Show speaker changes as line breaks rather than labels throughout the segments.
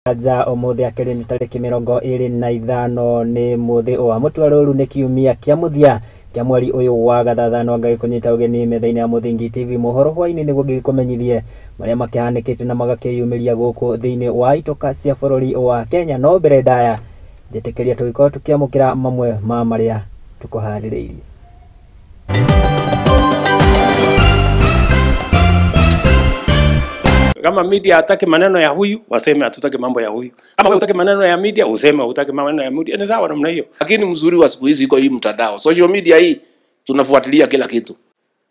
Aja umuthi akiri ni tariki 25 ni muthi wa mutwaroru ni kiumia kia muthia kia mweri uyu wa gathathano ngai kunyita ugeni methaini ya Muthingi TV Mohoro Hwa-Ini niguo ngikumenyithie maria makihanikite na magakiyumiria guku thiini wa itoka cia bururi wa Kenya no mbere ndaya njetekeria tugikorwo tukiamukira mamwe ma maria tukuhaririirie.
Kama media hataki maneno ya huyu, waseme hatutaki mambo ya huyu. Kama hutaki maneno ya media, useme hutaki maneno ya media. Ni sawa namna hiyo.
Lakini mzuri wa siku hizi iko hii mtandao. Social media hii tunafuatilia kila kitu.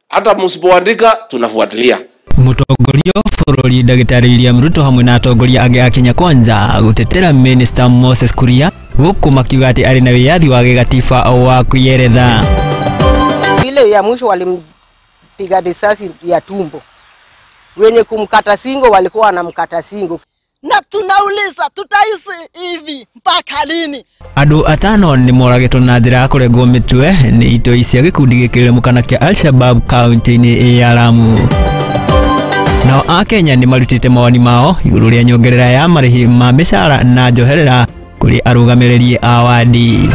Hata msipoandika tunafuatilia.
Mutongoria bururi Dagitari William Ruto hamwe na atongoria ange a Kenya Kwanza gutetera Minister Moses Kuria huku makiuga ati ari na wiyathi wa gatiba wa kuyeretha.
Ile ya mwisho walimpiga risasi ya tumbo. Wenye kumkata singo walikuwa wanamkata singo.
Na tunauliza tutaishi hivi mpaka lini?
Andu atano ni moragitwo na njira ya kuregwo mitwe ni itoi cia gikundi gikiremukana kia Al-Shabaab kaunti-ini ya Lamu. Nao a Kenya ni marutite mawani mao iguru ria nyongerera ya marihi ma mishara na njoherera kuri arugamiriri a wadi.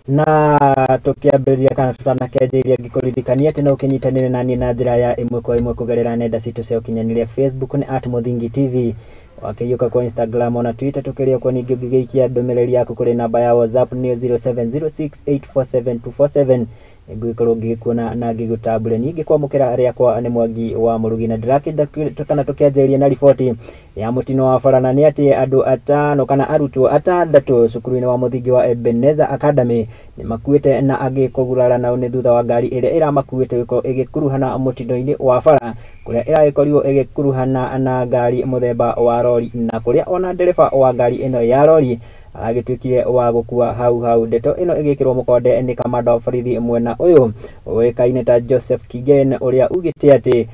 Na tukiambĩrĩria kana tutanakenjĩria ngĩkũririkania atĩ no ũkĩnyitanĩre naniĩ na njĩra ya ĩmwe kwa ĩmwe kũgerera nenda citũ cia ũkinyanĩria Facebook ni @Muthingi TV, wakĩiyũka kwa Instagram ona Twitter, tukĩrĩa kwa ningĩ ũngĩgĩikia ndũmĩrĩri yaku kũrĩ namba ya WhatsApp ni 0706847247 ngĩkorwo ngĩkuona na ngĩgũtambũre. Ningĩ kwamũkĩra rĩakwa nĩ Mwangi wa Murugi, na ndĩrakĩenda kana tũkĩanjĩrĩria na riboti ya mutino wa barana nĩ atĩ andũ atano kana arutwo atandatũ cukuru-inĩ wa mũthingi wa Ebenezer Academy ni makuĩte na angĩ kũgurara nao nĩ thutha wa ngari ĩrĩa ĩramakuĩte gũkorwo ĩgĩkuruhana mũtino-inĩ wa bara, kũrĩa ĩragĩkorirwo ĩgĩkuruhana na ngari mũthemba wa lori, na kũrĩa ona ndereba wa ngari ĩno ya lori agĩtuĩkire wa gũkua hau. Ndeto ĩno ĩgĩkĩrwo mũkonde nĩ kamanda wa borithi mwena ũyũ ũĩkaine ta Joseph Kigen, ũrĩa ugĩte atĩ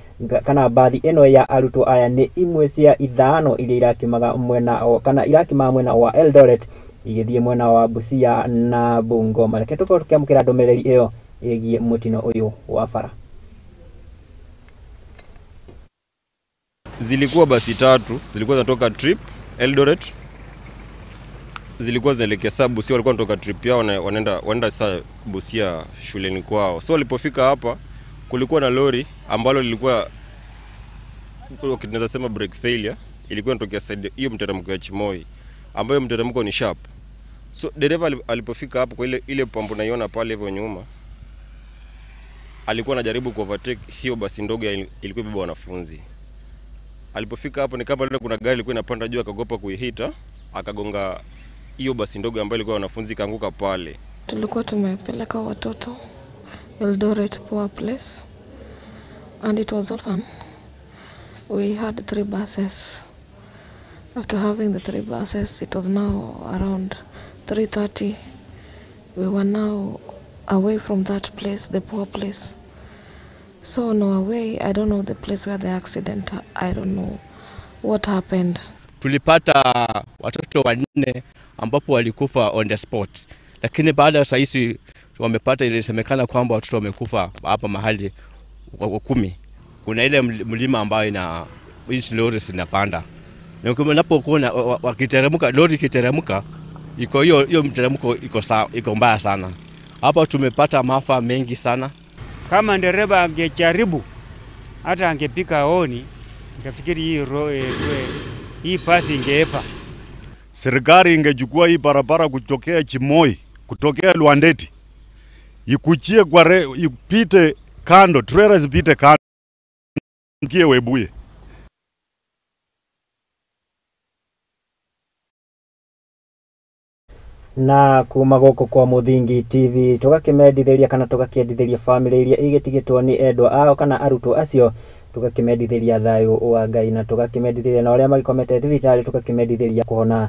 kana bathi ĩno ya arutwo aya nĩ imwe cia ithano iria irakimaga mwena kana irakimaga mwena wa Eldoret igĩthiĩ mwena wa Busia na Bungoma. Reke tũkorwo tũkĩamũkĩra ndũmĩrĩri ĩyo ĩgiĩ mũtino ũyũ wa bara.
Zilikuwa basi tatu, zilikuwa zinatoka trip Eldoret, zilikuwa zinaelekea Busia, walikuwa wanatoka trip yao wanaenda saa Busia shuleni kwao. So walipofika hapa kulikuwa na lori ambalo lilikuwa tunaweza sema brake failure, ilikuwa inatokea side hiyo mteremko ya Chimoi ambayo mteremko ni sharp. So dereva alipofika hapo kwa ile pambo naiona pale hivyo nyuma, alikuwa anajaribu kuovertake hiyo basi ndogo ilikuwa ibeba wanafunzi. Alipofika hapo ni kama kuna gari ilikuwa inapanda juu, akagopa kuihita, akagonga hiyo basi ndogo ambayo ilikuwa wanafunzi, kaanguka pale.
Tulikuwa tumepeleka watoto Eldoret poor place and it was all fun. We had 3 buses. After having the 3 buses, it was now around 3:30. We were now away from that place, the poor place. So on our way, I don't know the place where the accident, I don't know what happened.
Tulipata watoto 4 ambapo walikufa on the spot. Lakini baada ya saisi wamepata ilisemekana kwamba watoto wamekufa hapa mahali 10. Kuna ile mlima ambayo ina hizi lori zinapanda. Na unapokuwa wakiteremka, lori kiteremka, iko hiyo mteremko iko mbaya sana. Hapa tumepata maafa mengi sana.
Kama dereva angejaribu hata angepika honi, nikafikiri hii pasi ingeepa.
Serikali ingechukua hii barabara kutokea Chimoi, kutokea Luandeti, ikuchie ipite kando, trailers ipite kando, kie Webuye.
Na kuma gũkũ kwa Muthingi TV tugakĩmendithĩria kana tugakĩendithĩria family iria igĩtigĩtwo nĩ endwa ao kana arutwo acio, tugakĩmendithĩria thayũ wa Ngai na tugakĩmendithĩria na arĩa magĩkomete thibitarĩ tugakĩmendithĩria kuhona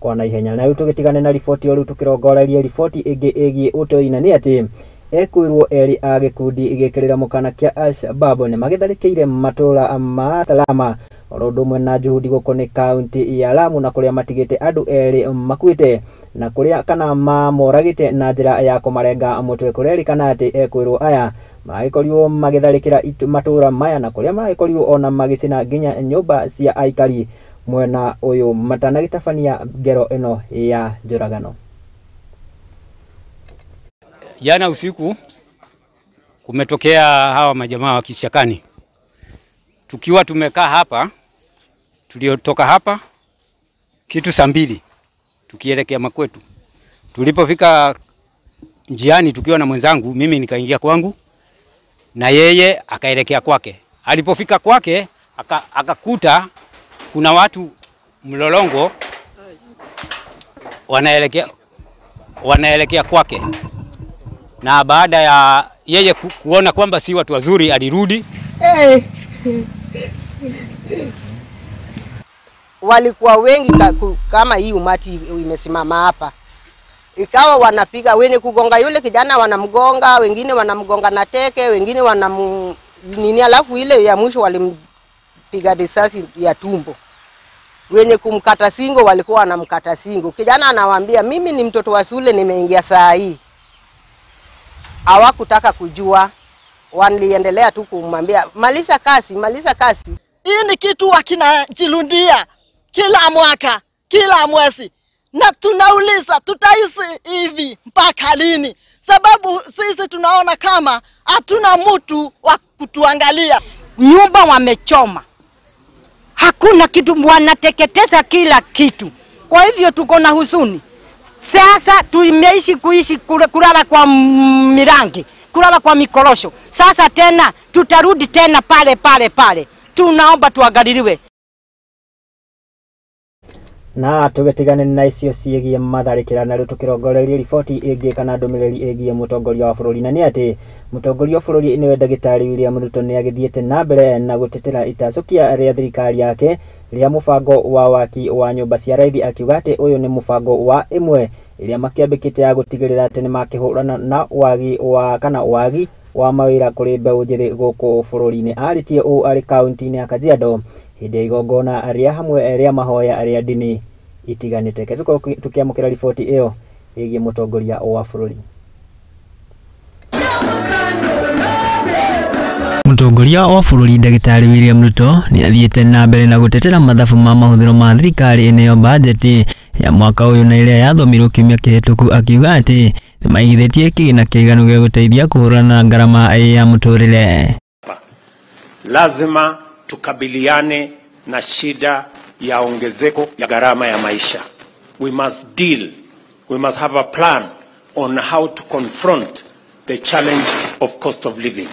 kwa naihenya. Na rĩu tũgĩtigane na riboti rĩu tũkĩrongoreria riboti ĩngĩ ĩgiĩ ũtoi, na nĩ atĩ ekwirwo eri a gĩkundi igĩkĩrĩra mũkana kĩa Al-Shabaab nĩ magĩtharĩkĩire matũra ma Salama oro umwe na juhudi goko ni kaunti ya Lamu na kuria matigite andu eri makuite na kuria kana mamoragite na njira ya kumarenga mutwe kurerikana ati ekwirwo aya magikorirwo magitharikira matura maya na kuria magikorirwo ona magicina nginya nyumba cia aikari mwena uyu matanagitafania ngero ino ya njuragano.
Jana usiku kumetokea hawa majamaa wa Kishakani. Tukiwa tumekaa hapa, tuliotoka hapa kitu saa 2 tukielekea makwetu. Tulipofika njiani tukiwa na mwenzangu, mimi nikaingia kwangu na yeye akaelekea kwake. Alipofika kwake akakuta kuna watu mlolongo wanaelekea kwake. Na baada ya yeye kuona kwamba si watu wazuri alirudi.
Walikuwa wengi kama hii umati imesimama hapa. Ikawa wanapiga wenye kugonga yule kijana wanamgonga, wengine wanamgonga na teke, wengine nini, alafu ile ya mwisho walimpiga risasi ya tumbo. Wenye kumkata singo walikuwa wanamkata singo. Kijana anawaambia mimi ni mtoto wa shule nimeingia saa hii. Hawakutaka kujua, waliendelea tu kumwambia maliza kasi, maliza kasi.
Hii ni kitu wakinajilundia kila mwaka, kila mwezi. Na tunauliza tutaishi hivi mpaka lini? Sababu sisi tunaona kama hatuna mtu wa kutuangalia.
Nyumba wamechoma. Hakuna kitu, wanateketeza kila kitu. Kwa hivyo tuko na huzuni. Sasa tumeishi kuishi kulala kwa mirangi, kulala kwa mikorosho. Sasa tena tutarudi tena pale. Tunaomba tuangaliliwe.
Na tugetigane na icio ciegie matharikira na riu tukirongoreria riboti ingi kana ndumiriri igie mutongoria wa bururi na ni ati mutongoria wa bururi ni Ndagitari William Ruto ni agithiete na mbere na gutetera itacukia ria thirikari yake ria mubango wa waki wa nyumba cia raithi akiuga ati uyu ni mubango wa Imwe iria makiambikite ya gutigirira ati ni makihurana na wagi wa mawira kuri mbeu njithi guku bururi-ini. Aritie u ari kaunti-ini ya Kajiado hindi igongona ria hamwe ria mahoya ria dini itiganite. Tukiamukira riboti iyo igie mutongoria wa bururi.
Mutongoria wa bururi Ndagitari William Ruto ni athiete na mbere na gutetera mathabu ma mahuthiro ma thirikari eneo bajeti ya mwaka uyu na iria yathomirwo kiumia kihituku akiuga ati ni maigithitie kigina kiiganu gia guteithia kuhurana na ngarama ya muturire.
Lazima tukabiliane na shida ya ongezeko ya gharama ya maisha. We must have a plan on how to confront the challenge of cost of living.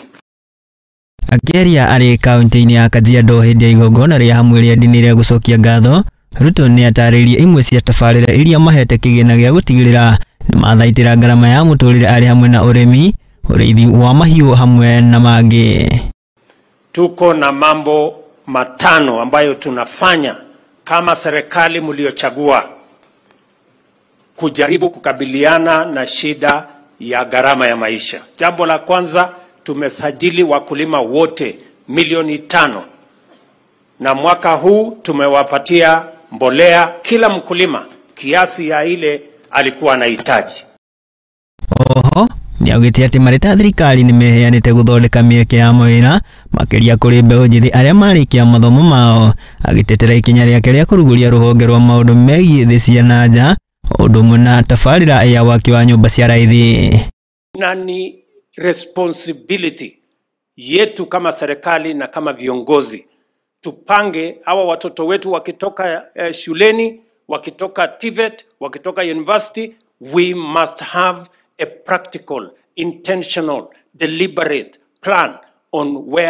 Akeria ari kaunti-ini ya Kajiado hindi igongona ria hamwe ria dini ria gucokia ngatho, Ruto ni ataririe imwe cia tabarira iria mahete kigina gia gutigirira ni mathaitira ngarama ya muturire ari hamwe na urimi, uriithi wa mahiu hamwe na mangi.
Tuko na mambo matano ambayo tunafanya kama serikali mliochagua kujaribu kukabiliana na shida ya gharama ya maisha. Jambo la kwanza, tumesajili wakulima wote 5,000,000 na mwaka huu tumewapatia mbolea kila mkulima kiasi ya ile alikuwa anahitaji.
Oho ni augite ati marita thirikari ni meheanite guthondeka mieke ya mawira makiria kuri mbeu njithi aria marikia mathomo mao, agitetera ikinya riake ria kuruguria ruhonge rwa maundu megie thi cia nanja undu umwe na tabarira ya waki wa nyumba cia raithi.
Na ni responsibility yetu kama serikali na kama viongozi tupange hawa watoto wetu wakitoka shuleni, wakitoka TVET, wakitoka university, we must have a practical, intentional, deliberate plan on where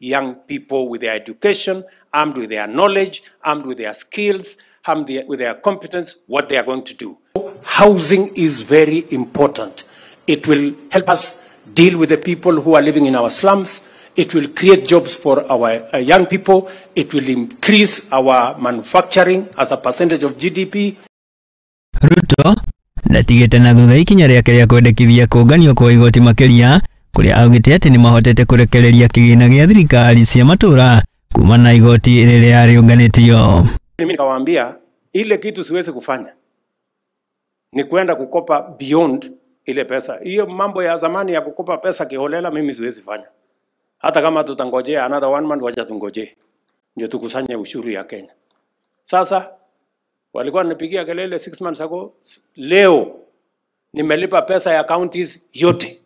young people with their education, armed with their knowledge, armed with their skills, armed with their competence, what they are going to do. Housing is very important. It will help us deal with the people who are living in our slums. It will create jobs for our young people. It will increase our manufacturing as a percentage of GDP.
Ruto ndatigite na thutha ikinya riake ria kwendekithia kuunganio kwa igoti makiria kuria augite ati ni mahotete kurekereria kigina gia thirikari cia matura kuma na igoti riria riunganitio.
Mimi nikawaambia ile kitu siwezi kufanya ni kwenda kukopa beyond ile pesa. Hiyo mambo ya zamani ya kukopa pesa kiholela mimi siwezi fanya. Hata kama tutangojea another 1 month, wacha tungoje ndio tukusanye ushuru ya Kenya. Sasa walikuwa wanipigia kelele 6 months ago, leo nimelipa pesa ya counties yote.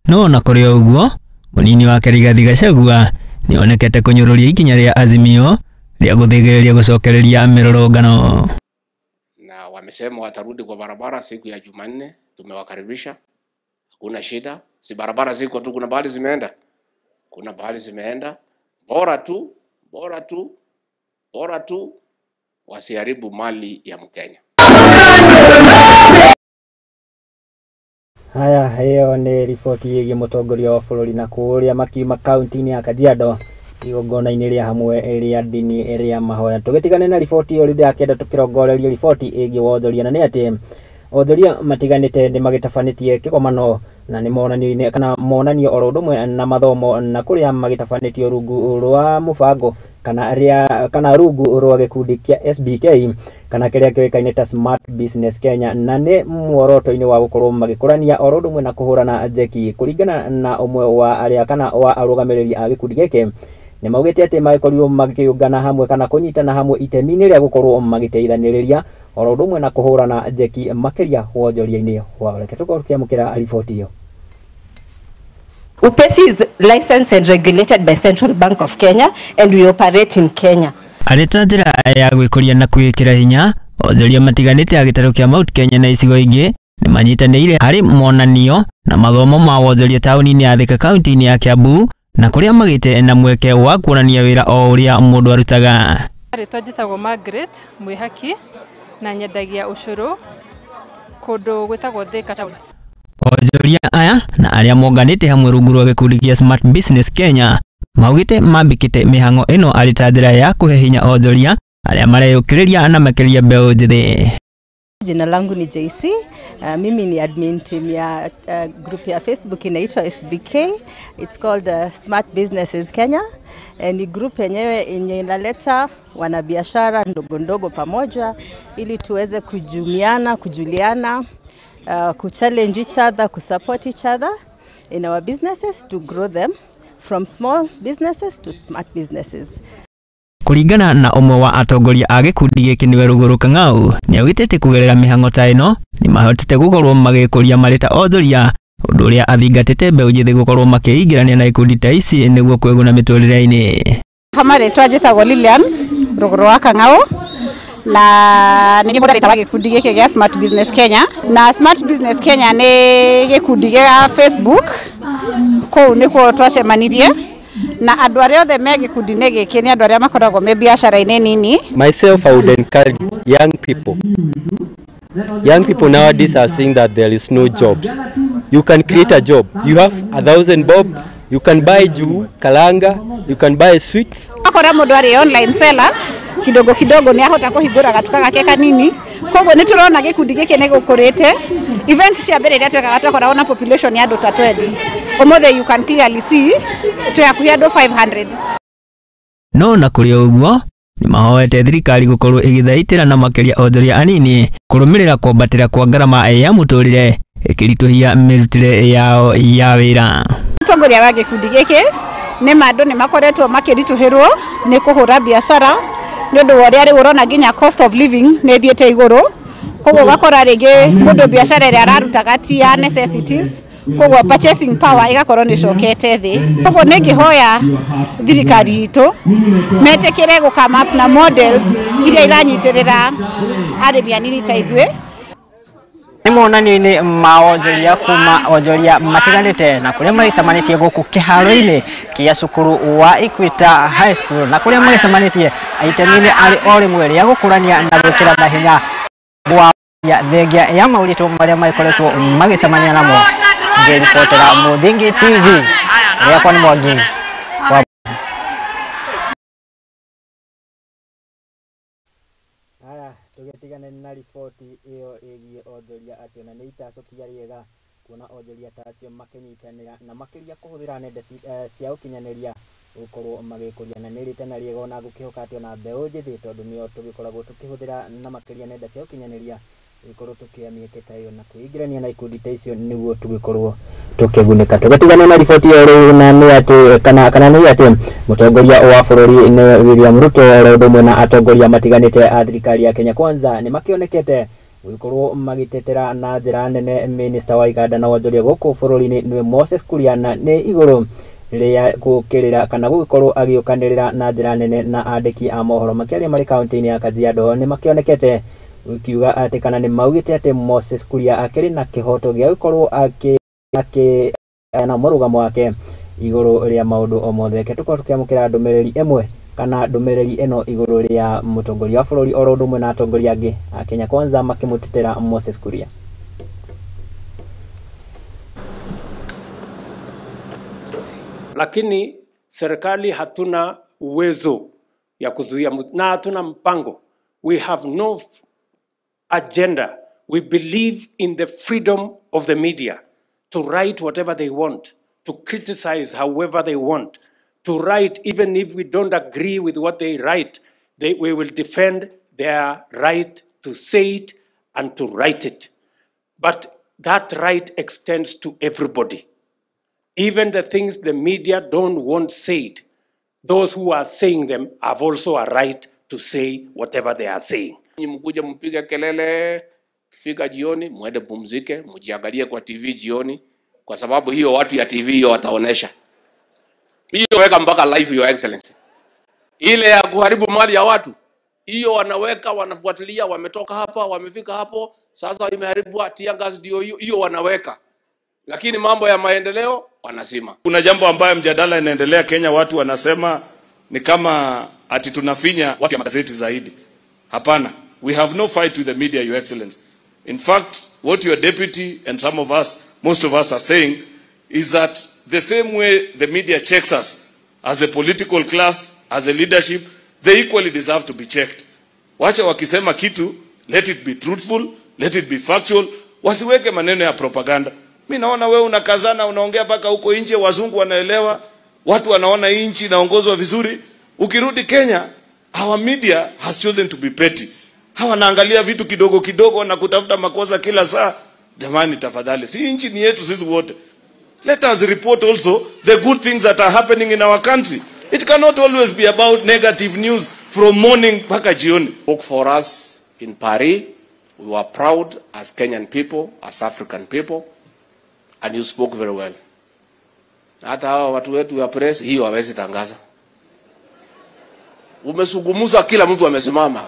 No na kuri uguo munini wa Rigathi Gachagua ni onekete kunyururia ikinya ria Azimio ria guthigiria gucokereria mirorongano.
Na wamesema watarudi kwa barabara siku ya Jumanne. Tumewakaribisha, hakuna shida. Si barabara ziko tu, kuna bahali zimeenda, kuna bahali zimeenda. Bora tu wasiharibu mali ya Mkenya.
Haya, hiyo ni ripoti ya mutongoria wa bũrũri na kũrĩa makiuma kaunti-inĩ ya Kajiado igongona-inĩ rĩa hamwe rĩa ndini rĩa mahoya. Tũgĩtigane na riboti iyo rĩu yakenda tũkĩrongoreria riboti ĩgiĩ wonjoria, na nĩ atĩ onjoria matiganĩte nĩ magĩtabanĩtie kĩgomano na nĩ monanio kana monanio oro ũndũ ũmwe na mathomo na kũrĩa magĩtabanĩtio rungu rwa mũbango kana rungu rwa gĩkundi kĩa SBK kana kĩrĩa kĩoĩkaine ta Smart Business Kenya, na nĩ muoroto-inĩ wa gũkorwo magĩkũrania oro ũndũ ũmwe na kũhũrana njeki. Kũringana na ũmwe wa arĩa kana wa arũgamĩrĩri a gĩkundi gĩkĩ, nĩ maugĩte atĩ magĩkorirwo magĩkĩũngana hamwe kana kũnyitana hamwe itemi-inĩ rĩa gũkorwo magĩteithanĩrĩria oro ũndũ ũmwe na kũhũrana njeki makĩria wonjoria-inĩ wao. Reke tũkorwo tũkĩamũkĩra riboti iyo.
UPESI is licensed and regulated by Central Bank of Kenya and we operate in Kenya.
Arĩta njĩra ya gwĩkũria na kwĩkĩra hinya onjoria matiganĩte a gĩtarũ kĩa Mount Kenya na icigo ingĩ nĩ manyitanĩire harĩ monanio na mathomo ma wonjoria taũni-inĩ ya Thika kaunti-inĩ ya Kiambu, na kũrĩa magĩte na mweke wa kuonania wĩra o ũrĩa mũndũ arutaga.
Rĩtwa njĩtagwo Margaret mwĩhaki na nyendagia ũcũrũ kũndũ gwĩtagwo Thika Town.
Onjoria aya na arĩa monganĩte hamwe rungu rwa gĩkundi kĩa Smart Business Kenya maugĩte mambĩkĩte mĩhang'o ĩno arĩ ta njĩra ya kũhe hinya onjoria arĩa mareyũkĩrĩria na makĩria mbeũ njĩthĩ.
Jina langu ni JC. Mimi ni admin team ya group ya Facebook inaitwa SBK. It's called Smart Businesses Kenya. Ni group yenyewe inaleta wanabiashara ndogo ndogo pamoja ili tuweze kujuliana, kuchallenge each other, kusupport each other in our businesses to grow them from small businesses to smart businesses.
Kũringana na ũmwe wa atongoria a gĩkundi gĩkĩ nĩwe Rũgũrũ Kang'au, nĩaugĩte kũgerera mĩhang'o ta ĩno nĩ mahotete gũkorwo magĩkũria marĩ ta onjoria, ũndũ ũrĩa athingatĩte mbeũ njĩthĩ gũkorwo makĩingĩrania na ikundi ta ici nĩguo kwĩguna mĩtũrĩre-inĩ.
Kama rĩtwa njĩtagwo Lilian Rũgũrũ wa Kang'au na nĩ mũndũ wa gĩkundi gĩkĩ gĩa Smart Business Kenya, na Smart Business Kenya nĩ gĩkundi gĩa Facebook, kũu nĩkuo twacemanirie na andũ arĩa othe me gĩkundi-inĩ gĩkĩ nĩ andũ arĩa makoragwo me biacara-inĩ nini.
Myself, I would encourage young people. Young people nowadays are saying that there is no jobs. You can create a job. You have 1,000 bob. You can buy juu, kalanga. You can buy sweets.
Akora mũndũ arĩ online seller kidogo kidogo nĩ ahota kũhingũra gatuka gake kanini. Koguo nĩ tũrona gĩkundi gĩkĩ nĩ gũkũrĩte. Event cia mbere iria twekaga twakoragwo na population ya andũ ta 20. Ũmũthĩ you can clearly see twakuhia andũ 500.
No na kũrĩ ũguo nĩ mahoete thirikari gũkorwo ĩgĩthaitĩra na makĩria onjoria anini kũrũmĩrĩra kwambatĩra kwa ngarama ya mũtũrĩre ĩkĩritũhia mĩrutĩre yao ya wĩra.
Mũtongoria wa gĩkundi gĩkĩ nĩ andũ nĩ makoretwo makĩritũhĩrwo nĩ kũhũra biacara nĩ ũndũ wa ũrĩa rĩu ũrona nginya cost of living nĩ thiĩte igũrũ. Koguo gakora rĩngĩ mũndũ biacara ĩrĩa ararutaga ti ya necessities, koguo purchasing power igakorwo nĩ cokete thĩ. Koguo nĩ ngĩhoya thirikari itũ metĩkĩre gũkama up na models iria iranyitĩrĩra arĩmi anini ta ithuĩ.
Nĩ monanio-inĩ ma onjoria kuma onjoria matiganĩte na kũrĩa magĩcemanĩtie gũkũ kĩharo-inĩ kĩa cukuru wa Equator High School, na kũrĩa magĩcemanĩtie itemi-inĩ arĩ o rĩmwe rĩa gũkũrania na gwĩkĩrana hinya wa thengia ya maũritũ marĩa magĩkoretwo magĩcemania namo. Ngĩribotera Mũthingi TV rĩakwa nĩ Mwangi. Tũgĩtigana na riboti ĩyo ĩgiĩ onjoria acio, na nĩ itacokia rĩega kuona onjoria ta acio makĩnyitanĩra na makĩria kũhũthĩra nenda cia ũkinyanĩria gukorwo magikuria na nirite na riego na gukihoka atio na mbeu njithi tondu nio tugikoragwo tukihuthira na makiria nenda cia ukinyaniria ikorwo tukia mieke ta iyo na kuingirania na ikundi ta icio niguo tugikorwo tukigunika. Tugatigana na riboti ya riu na ni ati kana ni ati mutongoria wa bururi ni William Ruto rondomwe na atongoria matiganite a thirikari ya Kenya Kwanza ni makionekete gukorwo magitetera na njira nene minister wa iganda na wonjoria guku bururi-ini ni Moses Kuria na ni iguru ria gukirira kana gukorwo agiokanirira na njira nene na andiki a mohoro makiaria mari kaunti-ini ya Kajiado ni makionekete ukiuga ati kana ni maugite ati Moses Kuria akiri na kihoto gia gukorwo na murugamo wake iguru ria maundu o mothe ke tukorwo tukiamukira ndumiriri imwe kana ndumiriri eno iguru ria mutongoria wa bururi oro ndumwe na atongoria angi a Kenya Kwanza makimutetera Moses Kuria.
Lakini serikali hatuna uwezo ya kuzuia na hatuna mpango. We have no agenda. We believe in the freedom of the media to write whatever they want, to criticize however they want, to write even if we don't agree with what they write, we will defend their right to say it and to write it. But that right extends to everybody. Even the things the media don't want said, those who are saying them have also a right to say whatever they are saying.
Mkuja mpige kelele, kifika jioni, mwende pumzike, mjiangalie kwa TV jioni, kwa sababu hiyo watu ya TV hiyo wataonesha. Hiyo weka mpaka live, your excellency. Ile ya kuharibu mali ya watu, hiyo wanaweka, wanafuatilia, wametoka hapa, wamefika hapo, sasa imeharibu tia gas ndio hiyo wanaweka. Lakini mambo ya maendeleo wanasema.
Kuna jambo ambayo mjadala inaendelea Kenya, watu wanasema ni kama ati tunafinya watu ya magazeti zaidi. Hapana, we have no fight with the media, your excellency. In fact, what your deputy and some of us, most of us are saying is that the same way the media checks us as a political class, as a leadership, they equally deserve to be checked. Wacha wakisema kitu, let it be truthful, let it be factual, wasiweke maneno ya propaganda. Mimi naona wewe unakazana, unaongea paka huko nje, wazungu wanaelewa, watu wanaona nchi inaongozwa vizuri. Ukirudi Kenya, our media has chosen to be petty. Hawa naangalia vitu kidogo kidogo na kutafuta makosa kila saa. Jamani tafadhali, si nchi ni yetu sisi wote. Let us report also the good things that are happening in our country. It cannot always be about negative news from morning mpaka jioni.
Work for us in Paris. We were proud as Kenyan people, as African people. And you spoke very well. Hata hawa watu wetu wa press hiyo hawezi tangaza. Umesugumuza kila mtu amesimama.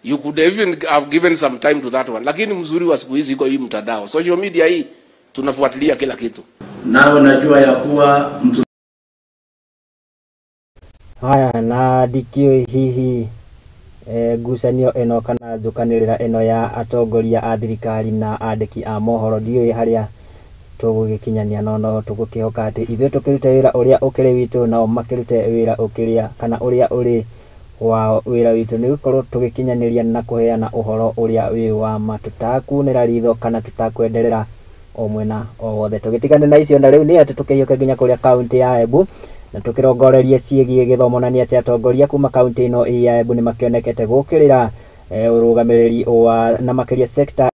You could even have given some time to that one. Lakini mzuri wa siku hizi iko hii mtandao. Social media hii tunafuatilia kila kitu.
Nao najua ya kuwa mtu
haya na dikio hihi gucanio eno kana njukanirira eno ya atongoria a thirikari na andiki a mohoro ndio haria tugugikinyania no tugukihoka ati ithuĩ tukirute wira uria ukiri witu nao makirute wira ukiria kana uria uri wa wira witu ni gukorwo tugikinyaniria na kuheana uhoro uria wi wa matutakunira ritho kana tutakwenderera o mwena o wothe. Tugitigane na icio na riu ni ati tukiyoke nginya kuria kaunti ya Embu na tukirongoreria ciĩgiĩ gĩthomo na nĩ ati atongoria kuma kaunti ino ya Embu ni makionekete gukirira urugamiriri wa na makiria sekta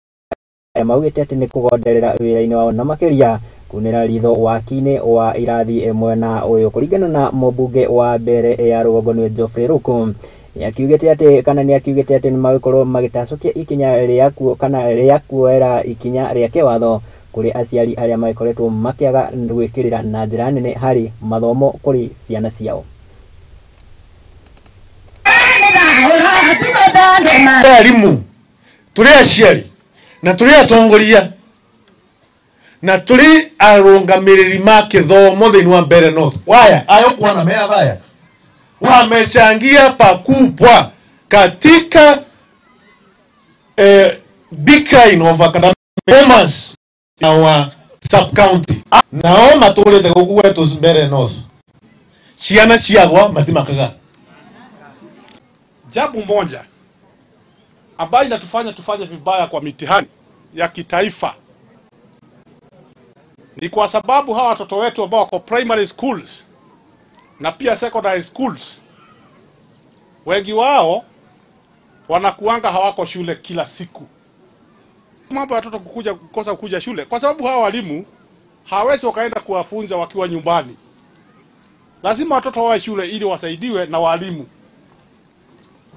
maugite ati ni kugonderera wira-ini wao na makiria kunira ritho waki-ini wa irathi mwena uyu kuringana na mubunge wa mbere ya Rũgongo nĩ Geoffrey Ruku akiugite ati kana ni akiugite ati ni magikorwo magitacukia ikinya ria kana ria kuoera ikinya ria kiwatho kuri aciari aria maikoretwo makiaga gwikirira na njira nene hari mathomo kuri ciana ciao.
Elimu turi aciari na turi atongoria na turi arungamiriri ma kithomo thiini wa mbere no waya ayo kuona mea baya wamechangia pakubwa katika decline of academic performance in our sub county. Nao maturite guku wetu mbere no ciana ciagwa matimakaga.
Jambo moja ambayo inatufanya tufanye vibaya kwa mitihani ya kitaifa ni kwa sababu hawa watoto wetu ambao wako primary schools na pia secondary schools, wengi wao wanakuanga hawako shule kila siku. Mambo ya watoto kukosa kuja shule kwa sababu hawa walimu hawezi wakaenda kuwafunza wakiwa nyumbani. Lazima watoto wawe shule ili wasaidiwe na walimu.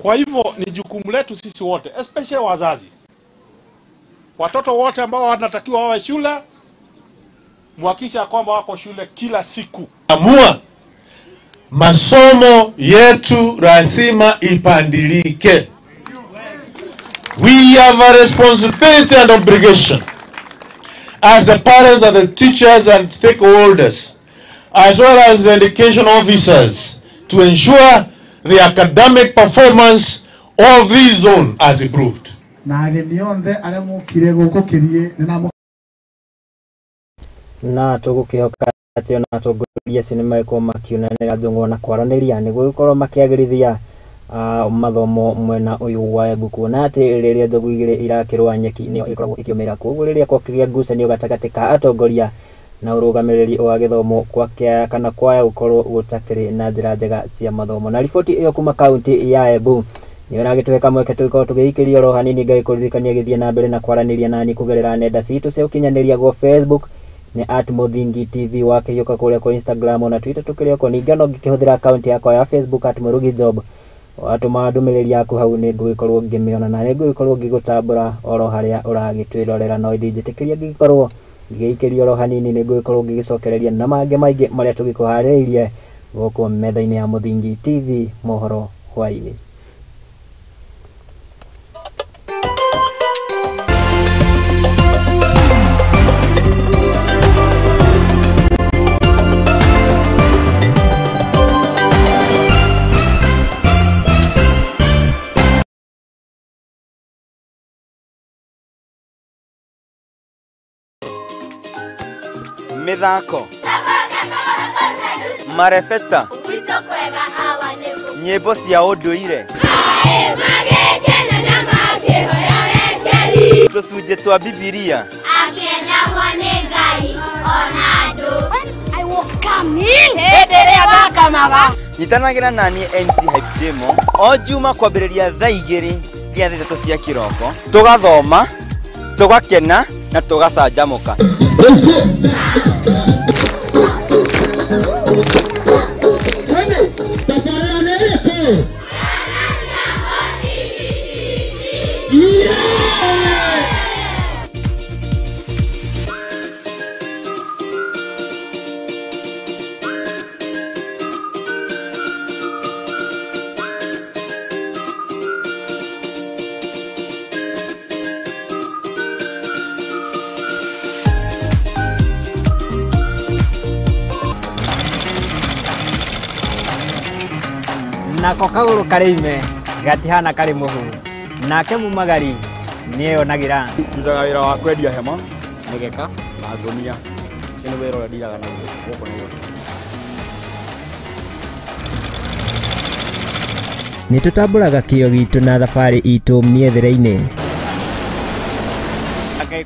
Kwa hivyo ni jukumu letu sisi wote, especially wazazi. Watoto wote ambao wanatakiwa wawe shule, muhakikisha kwamba wako shule kila siku.
Amua masomo yetu lazima ipandilike. We have a responsibility and obligation as the parents and the teachers and stakeholders, as well as the education officers, to ensure the academic performance of this zone has improved.
Na tugukihoka ati ona atongoria acio nimagikorwo makiunanira njung'wa na kwaranĩria nĩguo gũkorwo makĩagĩrithia mathomo mwena uyu wa Embu, kuona atĩ rĩrĩa njogu igĩrĩ irakĩrũa nyeki nĩyo ĩkoragwo ĩkĩũmĩra. Koguo rĩrĩa kwakĩgĩa ngucanio gatagatĩ ka atongoria na ũrũgamĩrĩri wa gĩthomo kana kwaya gũkorwo gũtakĩrĩ na njĩra njega cia mathomo. Na riboti ĩyo kuma kaunti ya Embu nĩ ĩragĩtweka mweke tũgĩkorwo tũgĩikĩria oro hanini ngagĩkũririkania gĩthiĩ na mbere na kwaranĩria nani kũgerera nenda citũ cia ũkinyanĩria gwa Facebook ni @Muthingi TV wakĩiyũka kũrĩa kwa Instagram na Twitter tukĩrĩ oko. Ningĩ no ngĩkĩhũthĩra akaunti yakwa ya Facebook @Murugi Job. Watũma ndũmĩrĩri yaku hau nĩ ngũgĩkorwo ngĩmĩona na nĩ ngũgĩkorwo ngĩgũtambũra oro harĩa ũragĩtwĩrorera, no ndĩnjĩtĩkĩria ngĩgĩkorwo ngĩgĩikĩria oro hanini nĩ ngũgĩkorwo ngĩgĩcokereria na mangĩ maingĩ marĩa tũgĩkũharĩrĩirie gũkũ metha-inĩ ya Muthingi TV, Mohoro Hwa-Ini.
Mithako marebeta nyĩmbo cia ũndũire tũcunjĩ twa Bibilia
akĩendagwo nĩ Ngai ona andũ. I was coming hĩndĩ ĩrĩa ndakamaga.
Nyitanagĩra naniĩ MC Hype Jemo o Juma kwambĩrĩria thaa 2 nginya 3 cia kĩroko, tũgathoma, tũgakena na tũgacanjamũka.
Nako kagũrũ karĩ ime gatihana karĩ mũhuru, nake mumagari nĩeyonagĩra.
Ndutaga wĩra wa kwendia hema, mĩgeka na ngũnia. Ũcio nĩ wĩra ũrĩa ndiraga naguo gũkũ nĩ gwakwa.
Nĩtũtambũraga kĩyo gitũ na thabarĩ itũ mĩethere-inĩ.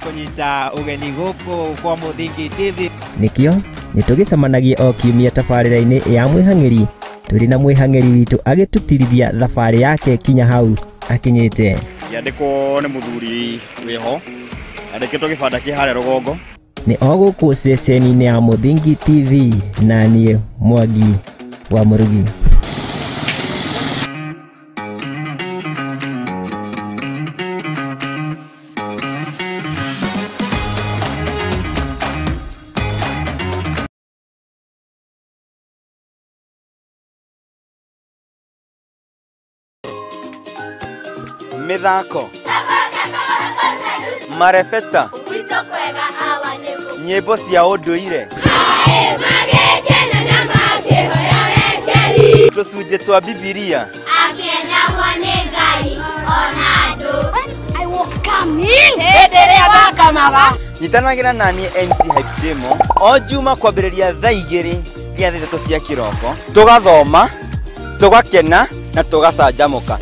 Kũnyita ũgeni gũkũ kwa Muthingi TV.
Nĩkĩo nĩtũgĩcemanagia o kiumia tabarĩra-inĩ ya mwĩhang'ĩri, tũrĩ na mwĩhang'ĩri witũ agĩtũtirithia thabarĩ yake kinya hau akinyĩte.
Yandĩkwo nĩ mũthuri wĩho, andĩkĩtwo kĩbanda kĩ harĩa rũgongo.
Nĩ o gũkũ ceceni-inĩ ya Muthingi TV na niĩ Mwangi wa Murugi.
Mithako marebeta nyĩmbo cia ũndũire tũcunjĩ twa Bibilia
akĩendagwo nĩ Ngai ona andũ. I was coming hĩndĩ ĩrĩa ndakamaga.
Nyitanagĩra naniĩ MC Hype Jemo o Juma kwambĩrĩria thaa 2 nginya 3 cia kĩroko, tũgathoma, tũgakena na tũgacanjamũka.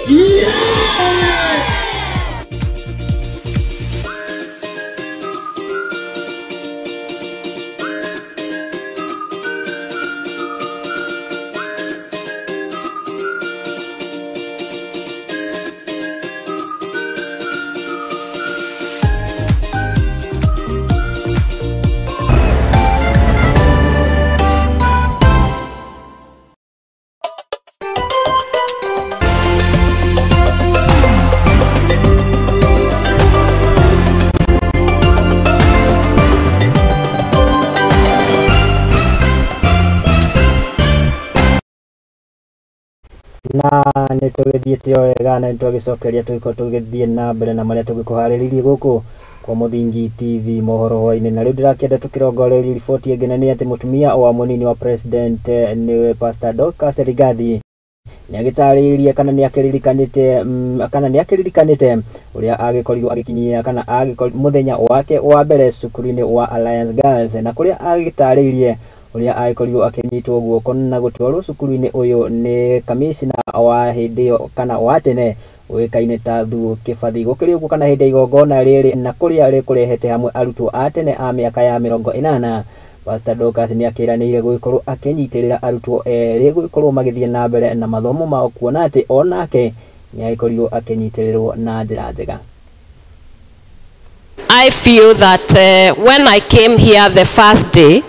Yeah!
na nitugithiite wega na nitwagicokeria twiko tugithie na mbere na maria tugikuhariririe guku kwa Muthingi TV Mohoro Hwa-Ini. Na riu ndirakienda tukirongoreria riboti ingĩ nĩ atĩ mutumia wa munini wa president niwe Pastor Dorcas Rigathi nĩagĩtarĩirie kana nĩakĩririkanĩte ũrĩa agĩkorirwo agĩkinyia kana muthenya wake wa mbere cukuru-inĩ wa Alliance Girls, na kũrĩa agĩtarĩirie ũrĩa agĩkorirwo akĩnyitwo guoko na gũtwarwo cukuru-inĩ ũyũ nĩ kamishna wa hĩndĩ ĩyo kana wa tene ũĩkaine ta Thu Kĩbathi. Gũkĩrĩ ũguo kana hĩndĩ igongona rĩrĩ na kũrĩa rĩkũrehete hamwe arutwo a tene a mĩaka ya 80, Pastor Dorcas nĩakĩranĩire gũgĩkorwo akĩnyitĩrĩra arutwo erĩ gũgĩkorwo magĩthiĩ na mbere na mathomo mao, kuona atĩ onake nĩagĩkorirwo akĩnyitĩrĩrwo na njĩra njega.
I feel that when I came here the first day,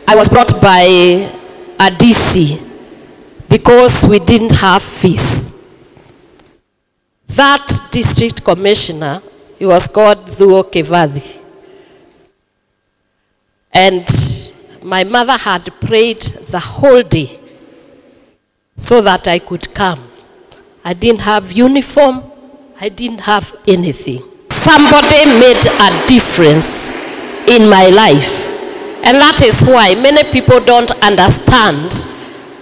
I was brought by a DC because we didn't have fees. That district commissioner, he was called Thu Kĩbathi. And my mother had prayed the whole day so that I could come. I didn't have uniform, I didn't have anything. Somebody made a difference in my life. And that is why many people don't understand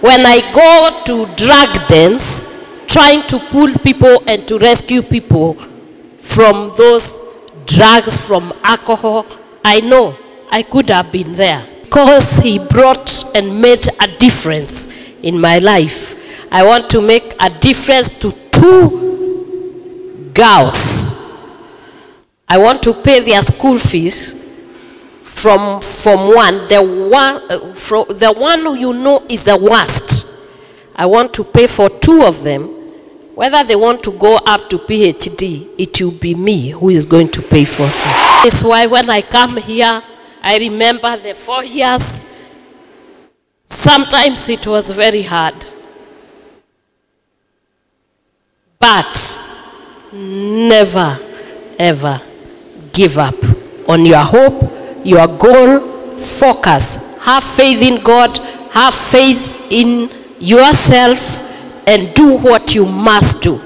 when I go to drug dens trying to pull people and to rescue people from those drugs, from alcohol. I know I could have been there because he brought and made a difference in my life. I want to make a difference to 2 girls. I want to pay their school fees from one, the one who you know is the worst. I want to pay for 2 of them. Whether they want to go up to PhD, it will be me who is going to pay for them. That's why when I come here, I remember the 4 years. Sometimes it was very hard. But never, ever give up on your hope, your goal. Focus. Have faith in God. Have faith in yourself and do what you must do.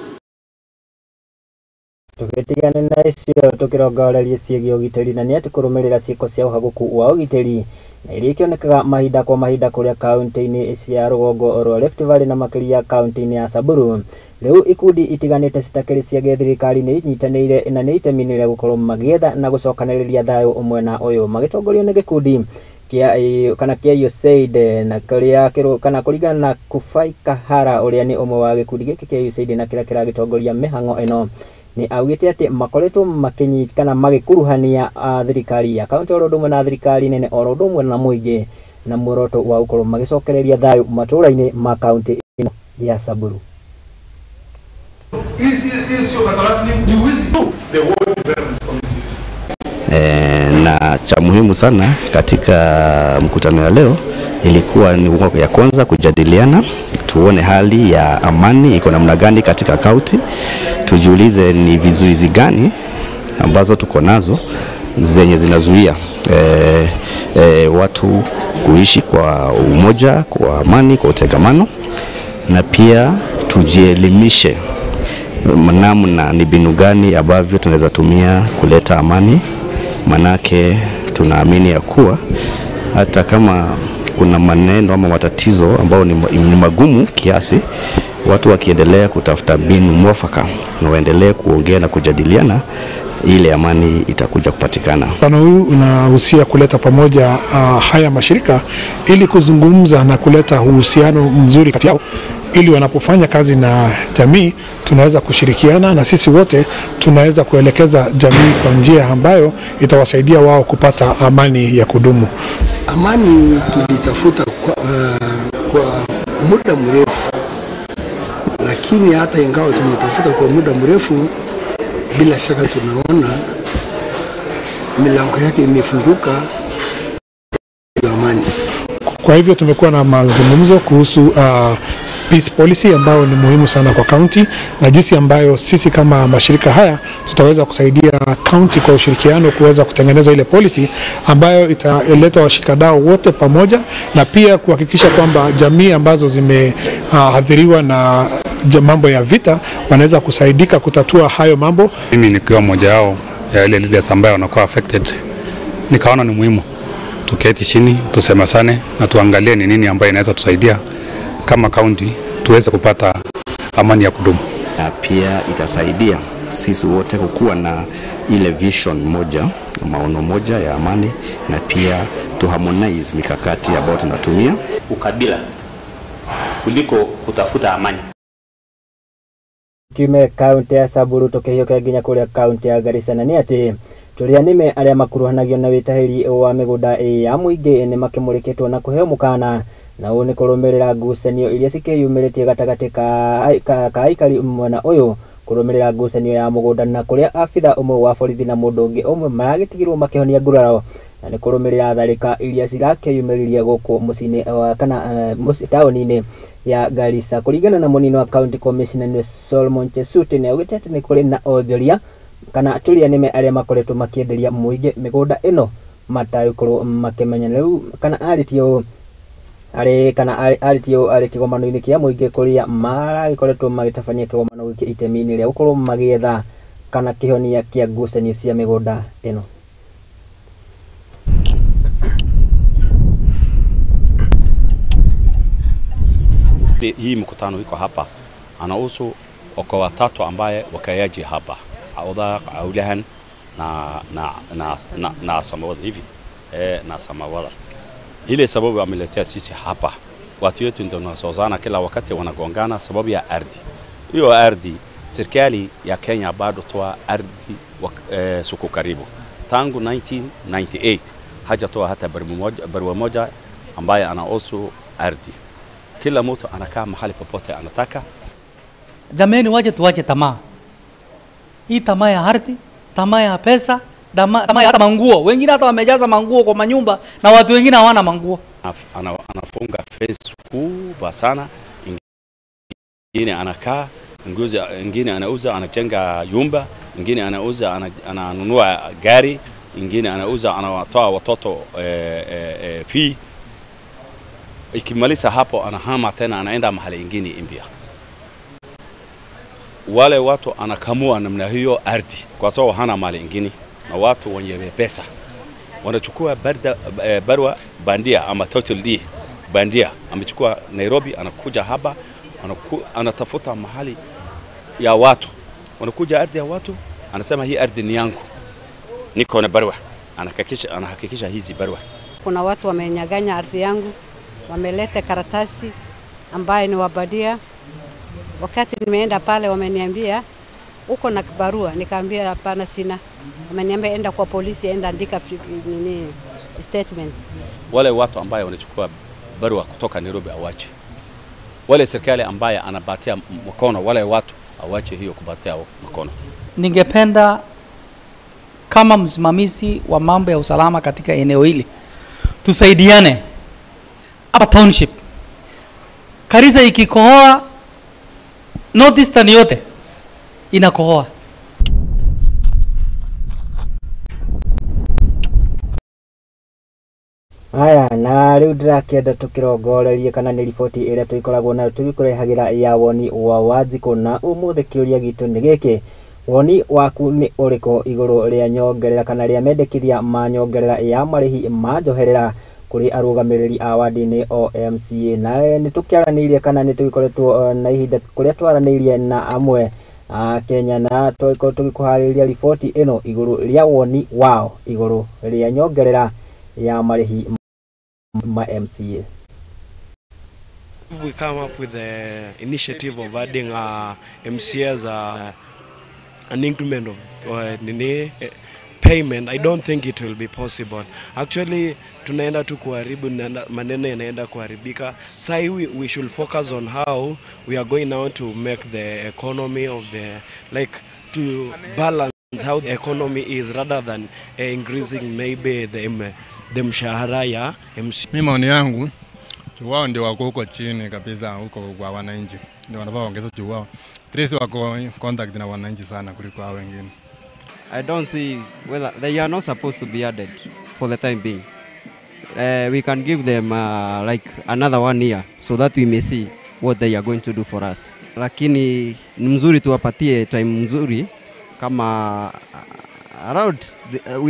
Tukitigana na icio tukirongoreria ciĩgiĩ ũgitĩri, na nĩ atĩ kũrũmĩrĩra ciĩko cia ũhagũku wa ũgitĩri na iria ikĩonekaga mahinda kwa mahinda kũrĩa kaunti-inĩ cia rũgongo rwa Rift Valley na makĩria kaunti-inĩ ya Samburu. Rĩu ikundi itiganĩte citakĩrĩ cia gĩthirikari nĩ inyitanĩire na nĩ iteminire gũkorwo magĩetha na gũcokanĩrĩria thayũ ũmwe na ũyũ, magĩtongorio nĩ gĩkundi kia USAID na kũrĩa kana kũringana na Kufai Kahara ũrĩa nĩ ũmwe wa gĩkundi gĩkĩ kia USAID na kĩrĩa kĩragĩtongoria mĩhang'o ĩno. Ni augite ati makoretwo makinyikana magikuruhania thirikari ya kaunti oro ndumwe na thirikari nene oro ndumwe na muingi na muoroto wa gukorwo magicokereria thayu matũra-inĩ ma kaunti ino ya Samburu.
Na cha muhimu sana katika mkutano ya leo ilikuwa ni ya kwanza kujadiliana, tuone hali ya amani iko namna gani katika kaunti, tujiulize ni vizuizi gani ambazo tuko nazo zenye zinazuia watu kuishi kwa umoja, kwa amani, kwa utegamano, na pia tujielimishe namna ni binu gani ambavyo tunaweza tumia kuleta amani. Manake tunaamini ya kuwa hata kama kuna maneno ama matatizo ambayo ni magumu kiasi, watu wakiendelea kutafuta mbinu mwafaka na waendelee kuongea na kujadiliana, ile amani itakuja kupatikana.
Mkutano huu unahusia kuleta pamoja haya mashirika ili kuzungumza na kuleta uhusiano mzuri kati yao, ili wanapofanya kazi na jamii tunaweza kushirikiana na sisi wote tunaweza kuelekeza jamii kwa njia ambayo itawasaidia wao kupata amani ya kudumu.
Amani tulitafuta kwa muda mrefu, lakini hata ingawa tumetafuta kwa muda mrefu, bila shaka tunaona milango yake imefunguka ya amani.
Kwa hivyo tumekuwa na mazungumzo kuhusu peace policy ambayo ni muhimu sana kwa county, na jinsi ambayo sisi kama mashirika haya tutaweza kusaidia county kwa ushirikiano kuweza kutengeneza ile policy ambayo italeta washikadau wote pamoja, na pia kuhakikisha kwamba jamii ambazo zimehadhiriwa na mambo ya vita wanaweza kusaidika kutatua hayo mambo.
Mimi nikiwa mmoja wao ya ile leaders ambayo wanakuwa affected, nikaona ni muhimu tuketi chini tusemesane na tuangalie ni nini ambayo inaweza tusaidia kama county tuweze kupata amani ya kudumu.
Na pia itasaidia sisi wote kukuwa na ile vision moja, maono moja ya amani, na pia to harmonize mikakati ambayo tunatumia
ukabila kuliko kutafuta amani.
Kime kaunti ya Samburu tukihioka nginya kuria kaunti ya Garissa na ni ati turia nime aria makuruhanagio na witahiri wa migunda ya muingi ni makimurikitwo na kuheo mukana na uyu ni kurumirira ngucanio iria cikiyumiritie gatagati ka aikari mwena uyu kurumirira ngucanio ya mugunda na kuria afitha umwe wa borithi na mundu ungi umwe maragitigirwo makihonia nguraro na ni kurumirira tharika iria cirakiyumiriria guku mucini kana tauni-ini ya Garissa. Kuringana na munini wa county commissioner ni Solomon Chesuti ni ugitete ni kuri na onjoria kana turia nime aria makoretwo makienderia muingi migunda ino matayukorwo makimenya riu kana aritio ari kigomano-ini kia muingi kuria maragikoretwo magitabania kigomano giki itemi-ini ria gukorwo magietha kana kihonia kia ngucanio cia migunda ino.
Hii mkutano iko hapa anahusu wako watatu ambaye wakayaji hapa Audha Aulihan na Samawada hivi na Samawada. Ile sababu ameletea sisi hapa, watu wetu ndio wanasozana kila wakati wanagongana sababu ya ardhi. Hiyo ardhi serikali ya Kenya bado toa ardhi suku karibu tangu 1998 hajatoa hata barua moja ambaye anahusu ardhi. Kila mtu anakaa mahali popote anataka.
Jameni, waje tuache tamaa. Hii tamaa ya ardhi, tamaa ya pesa, tamaa ya hata manguo. Wengine hata wamejaza manguo kwa manyumba na watu wengine hawana manguo.
Anafunga fence kubwa sana. Ingine anakaa, ingine anauza, anajenga nyumba, ingine anauza, ananunua gari, ingine anauza, anawatoa watoto fee. Ikimaliza hapo anahama tena anaenda mahali ingine India. Wale watu anakamua namna hiyo ardhi kwa sababu hana mali ingine, na watu wenye pesa wanachukua barua bandia ama total deed bandia, amechukua Nairobi, anakuja hapa, anatafuta mahali ya watu, wanakuja ardhi ya watu, anasema hii ardhi ni yangu, niko na barua, anahakikisha hizi barua.
Kuna watu wamenyaganya ardhi yangu, wameleta karatasi ambaye ni wabadia. Wakati nimeenda pale wameniambia uko na barua, nikaambia hapana sina. Wameniambia enda kwa polisi, enda andika statement.
Wale watu ambaye wanachukua barua kutoka Nairobi awache. Wale serikali ambaye anabatia mkono wale watu awache hiyo kubatia mkono.
Ningependa kama msimamizi wa mambo ya usalama katika eneo hili tusaidiane. Hapa township Garissa ikikohoa, Northeastern yote inakohoa.
Aya na riu ndirakenda tukirongorerie kana ni riboti iria tuikoragwo nayo tugikurehagira ya woni wa Wanjiku, na umuthi kiuria gitu ni giki: woni waku ni uriko iguru ria nyongerera kana ria mendekithia ma nyongerera ya marihi ma njoherera kuri arugamiriri a wadi-ini o MCA na ni tukiaranirie kana ni tugikoretwo na ihinda kuria twaranirie na amwe a Kenya na tugikuhariria riboti ino iguru ria woni wao iguru ria nyongerera ya marihi ma MCA.
We come up with the initiative of adding MCAs an increment of payment. I don't think it will be possible. Actually, tunaenda tu kuharibu, maneno yanaenda kuharibika. Sai we should focus on how we are going now to make the economy of the, like, to balance how the economy is rather than increasing maybe the mshahara ya MC.
Mimi maoni yangu, wao ndio wako huko chini kabisa huko kwa wananchi. Ndio wanafaa ongeza wao. Tracy wako contact na wananchi sana kuliko hao wengine.
I don't see, well, they are not supposed to be added for the time being. We can give them like another 1 year so that we may see what they are going to do for us. Lakini ni mzuri tuwapatie time mzuri kama around,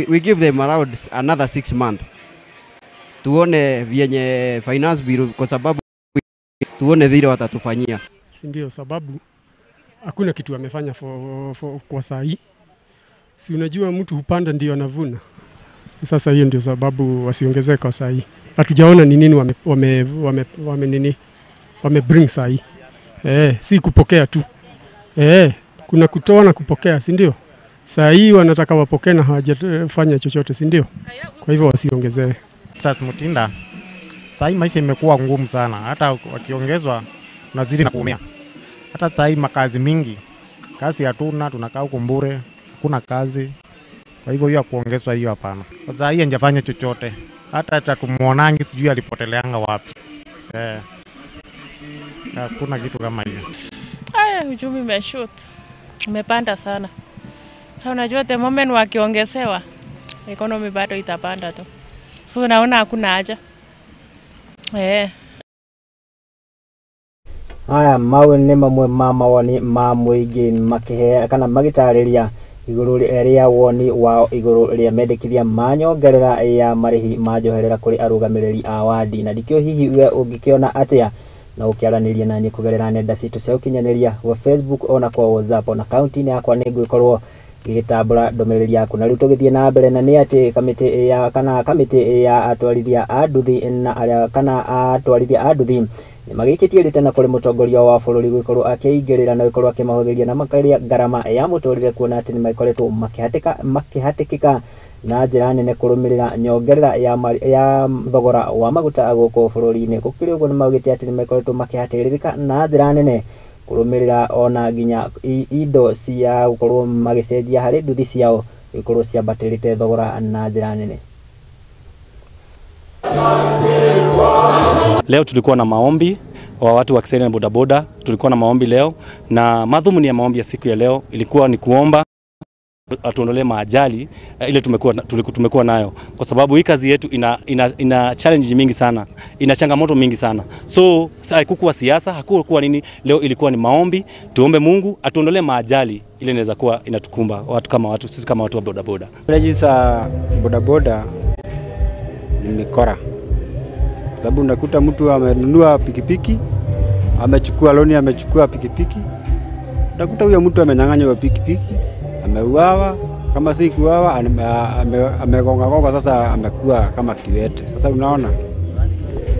we give them around another 6 months. Tuone vyenye finance bill kwa sababu tuone vile watatufanyia.
Si ndio sababu hakuna kitu wamefanya kwa saa hii. Si unajua mtu hupanda ndio anavuna. Sasa hiyo ndio sababu wasiongezeke kwa saa hii. Hatujaona ni nini wame bring saa hii. Si kupokea tu. Kuna kutoa na kupokea, si ndio? Saa hii wanataka wapokee na hawajafanya chochote, si ndio? Kwa hivyo wasiongezee.
Stas Mutinda, saa hii maisha imekuwa ngumu sana. Hata wakiongezwa unazidi na kuumia. Hata saa hii makazi mingi, kazi hatuna, tunakaa huko bure, hakuna kazi. Kwa hivyo hiyo kuongezwa hiyo hapana. Kwa saa hii hajafanya chochote. Hata tumuonangi sijui alipoteleanga wapi. Hakuna kitu kama hiyo.
Uchumi umeshoot. Umepanda sana. Sasa unajua the moment wakiongezewa, economy bado itapanda tu. So naona hakuna haja.
Haya mawe ni mamwe mawoni ma muingi makihe kana magitariria iguru ria woni wao iguru ria mendekithia manyongerera ya marihi majoherera kuri arugamiriri a wadi na dikio hihi we ungikiona atia na ukiaraniria nani kugerera nenda citu cia ukinyaniria wa Facebook ona kwa WhatsApp ona akaunti-ini yakwa ni ngwikorwo gitambura ndomereri yaku na riu tugithie na mbere na ni ati kamiti ya atwarithia a nduthi na aria kana atwarithia a nduthi ni magikitie ritana kuri mutongoria wa bururi gwikorwo akiingirira na gwikorwo akimahuthiria na makaria garama ya muturire kuona ati ni maikoretwo makihatikika na njira nene kurumirira nyongerera ya thogora wa maguta guku bururi-ini gukiri uguo ni magikitie ati ni maikoretwo makihatiririka na njira nene kurumirira ona ginya indo cia gukorwo magicenjia hari nduthi ciao ikorwo ciambatirite thogora na njira nene.
Leo tulikuwa na maombi wa watu wa kiseni na bodaboda. Tulikuwa na maombi leo na madhumuni ya maombi ya siku ya leo ilikuwa ni kuomba atuondolee maajali ile tumekuwa nayo, kwa sababu hii kazi yetu ina challenge mingi sana, ina changamoto mingi sana. So haikuwa siasa, hakuwa nini, leo ilikuwa ni maombi, tuombe Mungu atuondolee maajali ile inaweza kuwa inatukumba sisi kama watu wa bodaboda.
Rejisa bodaboda ni mikora. Kwa sababu unakuta mtu amenunua pikipiki, amechukua loni, amechukua pikipiki. Unakuta huyo mtu amenyang'anywa pikipiki, ameuawa, kama si kuuawa amegonga sasa amekuwa kama kiwete. Sasa unaona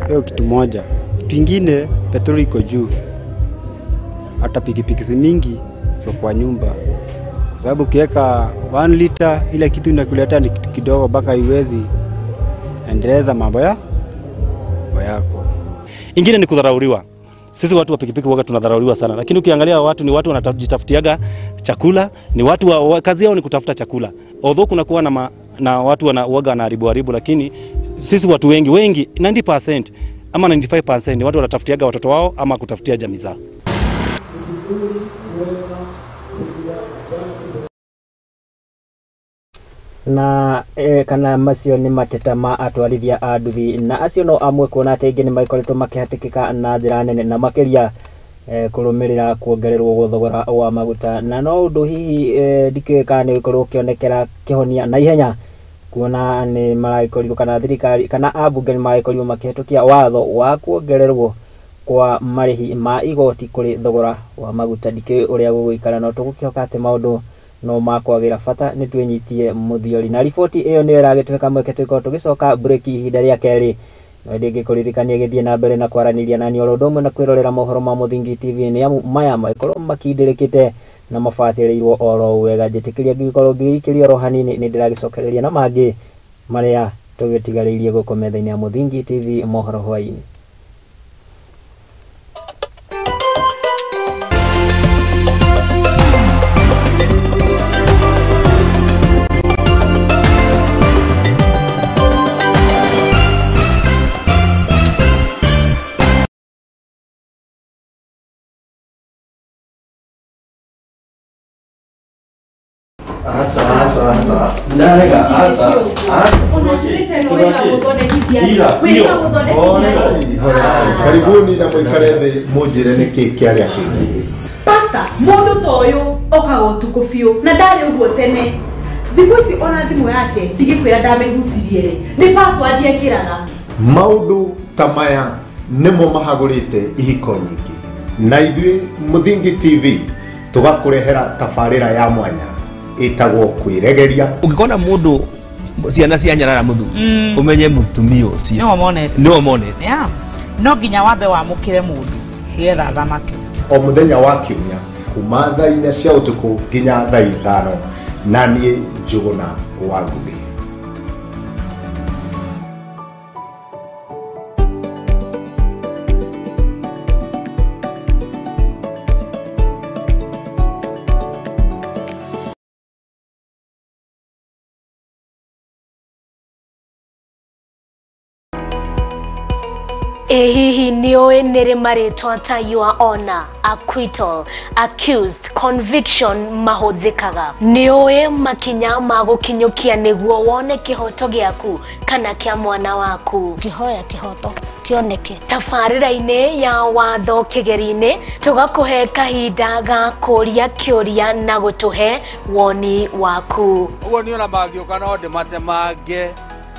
hiyo kitu moja. Kitu kingine, petroli iko juu. Hata pikipiki mingi sio kwa nyumba. Kwa sababu ukiweka 1 liter ile kitu inakuleta ni kitu kidogo mpaka iwezi endeleza mambo yako.
Ingine ni kudharauriwa. Sisi watu wa pikipiki waga tunadharauliwa sana, lakini ukiangalia watu ni watu wanajitafutiaga chakula, ni watu kazi yao ni kutafuta chakula. Although kuna kuwa na watu waga wanaharibu, lakini sisi watu wengi 90% ama 95% watu wanatafutiaga watoto wao ama kutafutia jamii zao.
Na kana macio ni mateta ma atwarithia a nduthi na acio no amwe kuona ati ingi ni maikoretwo makihatikika na njira nene na makiria kurumirira kuongererwo thogora wa maguta na no undu hihi ndikiwika ni gukorwo kionekera kihonia na ihenya kuona ni maraikorirwo kana thirikari kana ambunge ni maraikorirwo makihitukia watho wa kuongererwo kwa marihi ma igoti kuri thogora wa maguta ndike uria gugikara no tugukihoka ati maundu no makwagira bata ni twenyitie muthiori na riboti iyo ni iragituika mweke twiko tugicoka break ihinda ria keri no ndingi kuririkania githie na mbere na kwaraniria na nioro ndomwe na kwirorera mohoro ma Muthingi TV ni maya maikorwo makindirikite na mabacĩrĩirwo oro wega njĩtĩkĩria ngĩkorwo ngĩikirio ro hanini ni ndĩragicokereria na mangĩ maria tũgĩtigarĩirie gũkũ metha-inĩ ya Muthingi TV mohoro hwa-ini.
Asa. Ndarega asa. Karibuni na mwikare thĩ mũnjĩre nĩkĩ kĩarĩa kĩngĩ.
Pastor, mũndũ ta ũyũ okaga ũtukũ biũ na ndarĩ ũguo tene. Thikũ ici ona thimũ yake ndigĩkwĩra ndamĩhutirie rĩ. Nĩ password ekĩraga.
Maũndũ ta maya nĩmo mahagũrĩte ihiko nyingĩ. Na ithuĩ Muthingi TV tũgakũrehera tabarĩra ya mwanya itagwo kwiregeria.
Ungikona mundu ciana cia nyarara muthu umenye mutumia ucio no monete
no nginya wambe wamukire mundu higetha thamake
o muthenya wa kiumia kuma thaa 4 cia utuku nginya thaa 5 na niĩ Njuguna wa Ngugi.
Hihi niwe nere maretwa ta your honor, acquittal, accused, conviction mahuthikaga. Niwe makinya magukinyukia niguo wone kihoto giaku kana kia mwana waku.
Kihoya kihoto kioneke.
Tabarĩra-inĩ ya watho kĩgeri-inĩ tugakuhe kahinda ga kũria kĩũria na gũtuhe woni waku.
Uguo ni ona mangĩũka no ndĩmatemange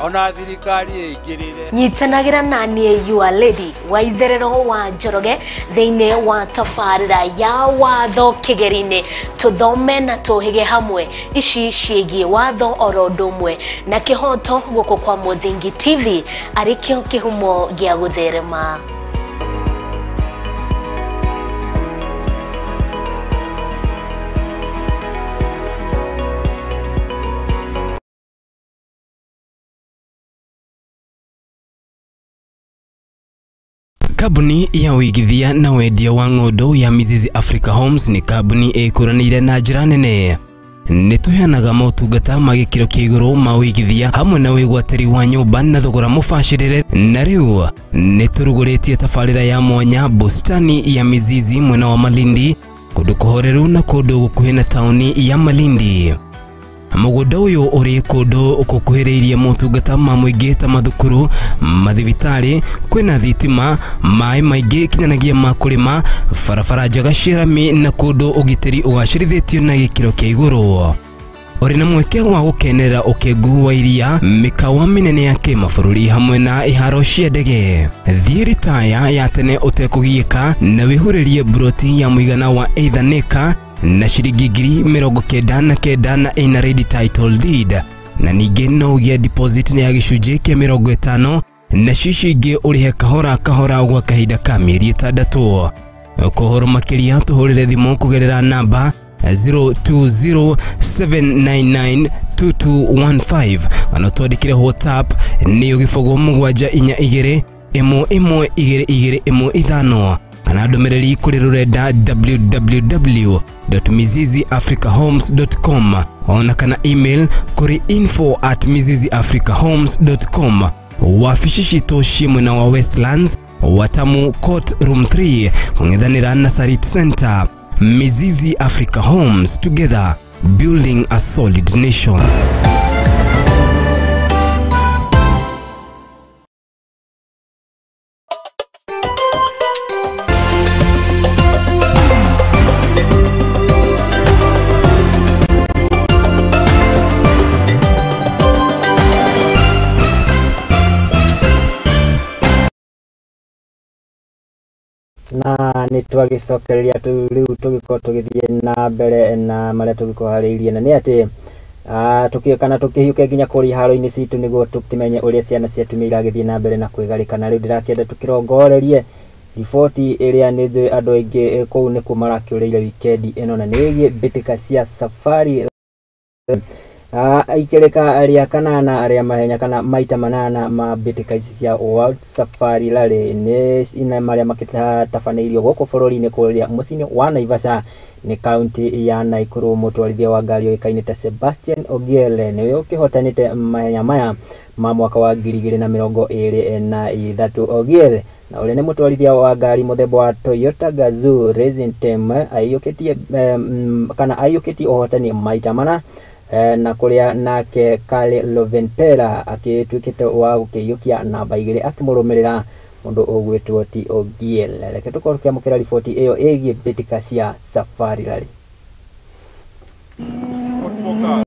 ona thirikari ĩingĩrĩre.
Nyitanagira na niĩ your lady Waitherero wa Njoroge thĩinĩ wa tabarĩra ya watho kĩgeri-inĩ tuthome na tũhĩge hamwe ici ciĩgiĩ watho oro ũndũ ũmwe na kĩhoto gũkũ kwa Muthingi TV arĩkĩo kĩhumo gĩa gũtherema.
Kabuni ya uigithia na wendia wa ng'ondu ya Mizizi Africa Homes ni kabuni ĩkũranĩire na njĩra nene. Nĩ tũheanaga motungata ma gĩkĩro kĩa igũrũ ma uigithia hamwe na wĩgwatĩri wa nyũmba na thogora mũbacĩrĩre. Na rĩu nĩ tũrugũrĩtie tabarĩra ya mwanya bustani ya Mizizi mwena wa Malindi, kũndũ kũhoreru na kũndũ gũkuhĩ na taũni ya Malindi. Mũgũnda ũyũ ũrĩ kũndũ gũkuhĩrĩirie motungata ma mũingĩ ta mathukuru, mathibitarĩ, kwĩna thitima, maĩ maingĩ kinyanagia ma kũrĩma, barabara njega cia rami na kũndũ ũgitĩri ũgacĩrithĩtio na gĩkĩro kĩa igũrũ. Ũrĩ na mweke wa gũkenera ũkengu wa iria, mĩkawa mĩnene ya kĩmabũrũri hamwe na iharo cia ndege. Thiĩ ritaya ya tene ũtekũgiĩka na wĩhũrĩrie buroti ya mũigana wa either na ciringi 99,000 na ina ready title deed, na ningĩ no ũgĩe deposit ya gĩcunjĩ kĩa 50 na cici ingĩ ũrĩhe kahora gwa kahinda ka mĩeri 6. Kũhoro makĩria tũhũrĩre thimũ kũgerera namba 0207992215 ona twandĩkĩre WhatsApp nĩ ũgĩbogwo 742 11215 kana ndũmĩrĩri kũrĩ rũrenda www.miziziafricahomes.com ona kana email kũrĩ info@miziziafricahomes.com. Wabici citũ ciĩ mwena wa Westlands, Watamu Court Room 3 kũng'ethanĩra na Sarit Center. Mizizi Africa Homes, together building a solid nation.
nĩ twagicokereria rĩu tũgĩkorwo tũgĩthiĩ na mbere na marĩa tũgĩkorwo harĩirie, na nĩ atĩ tukikana tukihiuke nginya kuri haro-ini citu niguo tukimenye uria ciana cia tumia iragithie na mbere na kwigarika. Na riu ndirakenda tukirongorerie riboti iria ni njui andu aingi kuu ni kumarakiuriire wikendi ino, na ni mbitika cia safari aikirika aria kanana aria mahenya kana maita manana ma mbitika ici cia World Safari Rally ni ina maria makitafaneirio guku bururi-ini kuria mucini wa Naivasha ni kaunti ya Naikuru. Mutwarithia wa ngari oikaine ta Sebastian Ogiele niwe ukihotanite mahenya maya ma mwaka wa 2023. Ogiele na ule ni mutwarithia wa ngari muthemba wa Toyota Gazoo Racing Team aiyukitie kana aiyukitie uhotani maita mana na kuria nake Kale Lovenpera akitwikite wa gukiyukia namba 2 akimurumirira mundu ugwitwo ti Ogiele. Reke tukorwo tukiamukira riboti iyo igie mbitika cia Safari Rally.